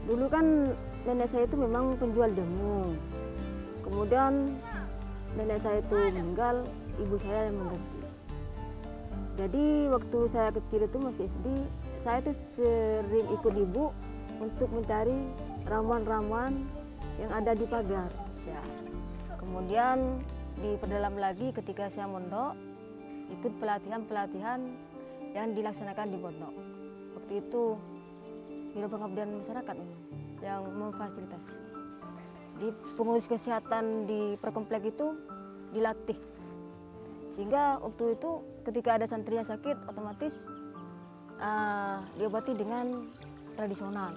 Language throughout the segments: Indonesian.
Dulu kan nenek saya itu memang penjual jamu. Kemudian nenek saya itu meninggal, ibu saya yang mengganti. Jadi waktu saya kecil itu masih SD, saya tuh sering ikut ibu untuk mencari ramuan-ramuan yang ada di pagar. Kemudian diperdalam lagi ketika saya mondok, ikut pelatihan-pelatihan yang dilaksanakan di pondok. Waktu itu Biro Pengabdian Masyarakat yang memfasilitasi. Di pengurus kesehatan di perkomplek itu dilatih. Sehingga waktu itu ketika ada santri yang sakit, otomatis diobati dengan tradisional.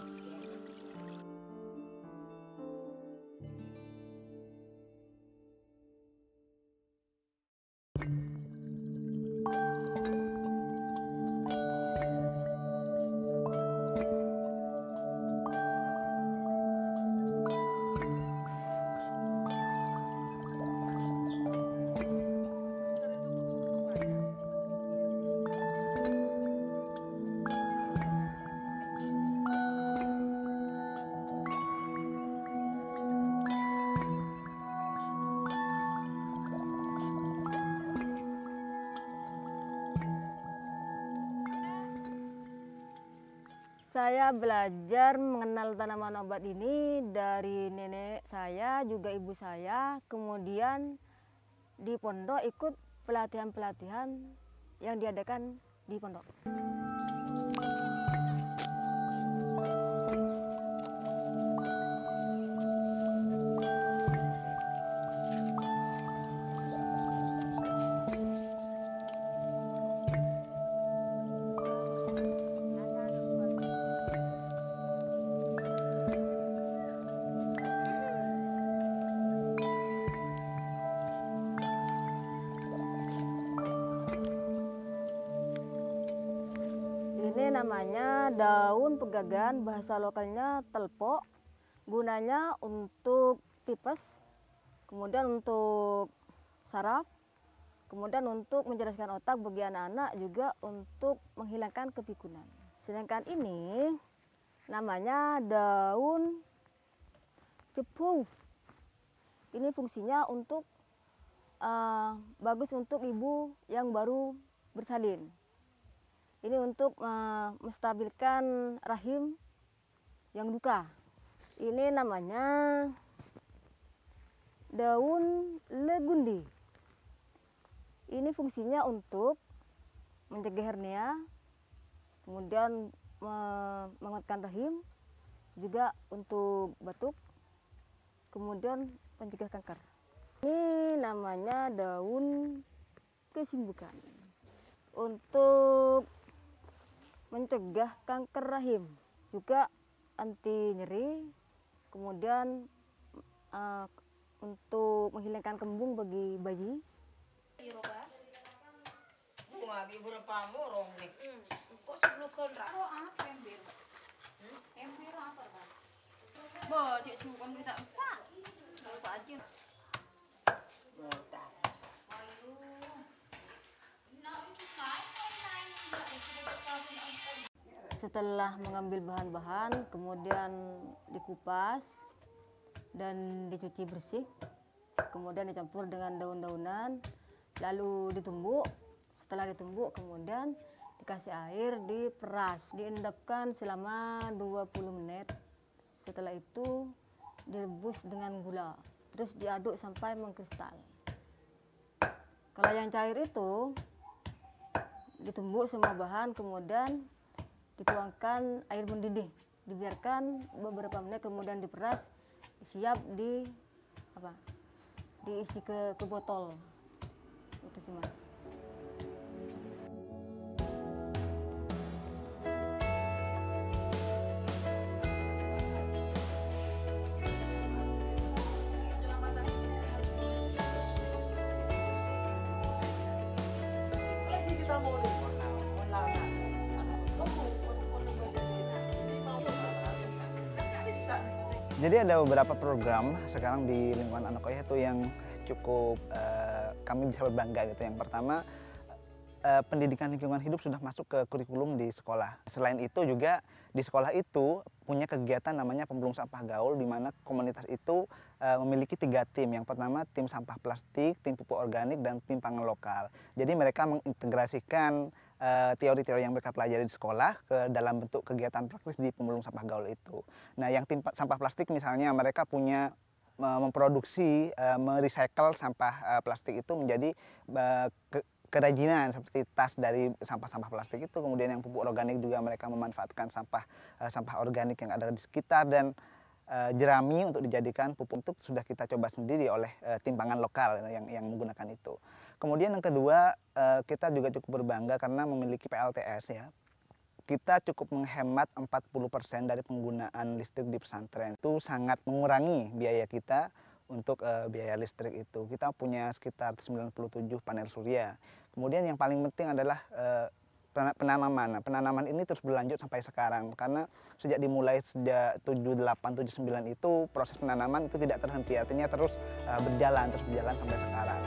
Saya belajar mengenal tanaman obat ini dari nenek saya, juga ibu saya. Kemudian di pondok ikut pelatihan-pelatihan yang diadakan di pondok. Ini namanya daun pegagan, bahasa lokalnya telpok. Gunanya untuk tipes, kemudian untuk saraf, kemudian untuk mencerdaskan otak bagi anak-anak, juga untuk menghilangkan kepikunan. Sedangkan ini namanya daun cepu. Ini fungsinya untuk bagus untuk ibu yang baru bersalin. Ini untuk menstabilkan rahim yang duka. Ini namanya daun legundi. Ini fungsinya untuk mencegah hernia, kemudian menguatkan rahim, juga untuk batuk, kemudian pencegah kanker. Ini namanya daun kesimbukan. Untuk mencegah kanker rahim, juga anti nyeri, kemudian untuk menghilangkan kembung bagi bayi. Setelah mengambil bahan-bahan, kemudian dikupas dan dicuci bersih, kemudian dicampur dengan daun-daunan, lalu ditumbuk. Setelah ditumbuk, kemudian dikasih air, diperas, diendapkan selama 20 menit. Setelah itu direbus dengan gula, terus diaduk sampai mengkristal. Kalau yang cair itu ditumbuk semua bahan, kemudian dituangkan air mendidih, dibiarkan beberapa menit, kemudian diperas, siap diisi ke botol. Itu cuma. Jadi ada beberapa program sekarang di lingkungan Anak Oyah itu yang cukup kami bisa berbangga gitu. Yang pertama pendidikan lingkungan hidup sudah masuk ke kurikulum di sekolah. Selain itu juga di sekolah itu punya kegiatan namanya pemulung sampah gaul, di mana komunitas itu memiliki 3 tim. Yang pertama tim sampah plastik, tim pupuk organik, dan tim pangan lokal. Jadi mereka mengintegrasikan teori-teori yang mereka pelajari di sekolah ke dalam bentuk kegiatan praktis di pemulung sampah gaul itu. Nah, yang tim sampah plastik misalnya mereka punya memproduksi, merecycle sampah plastik itu menjadi kerajinan seperti tas dari sampah-sampah plastik itu. Kemudian yang pupuk organik juga mereka memanfaatkan sampah organik yang ada di sekitar, dan jerami untuk dijadikan pupuk itu sudah kita coba sendiri oleh tim pangan lokal yang menggunakan itu. Kemudian yang kedua, kita juga cukup berbangga karena memiliki PLTS ya. Kita cukup menghemat 40% dari penggunaan listrik di pesantren. Itu sangat mengurangi biaya kita untuk biaya listrik itu. Kita punya sekitar 97 panel surya. Kemudian yang paling penting adalah penanaman. Nah, penanaman ini terus berlanjut sampai sekarang karena sejak dimulai sejak 78 79 itu proses penanaman itu tidak terhenti, artinya terus berjalan sampai sekarang.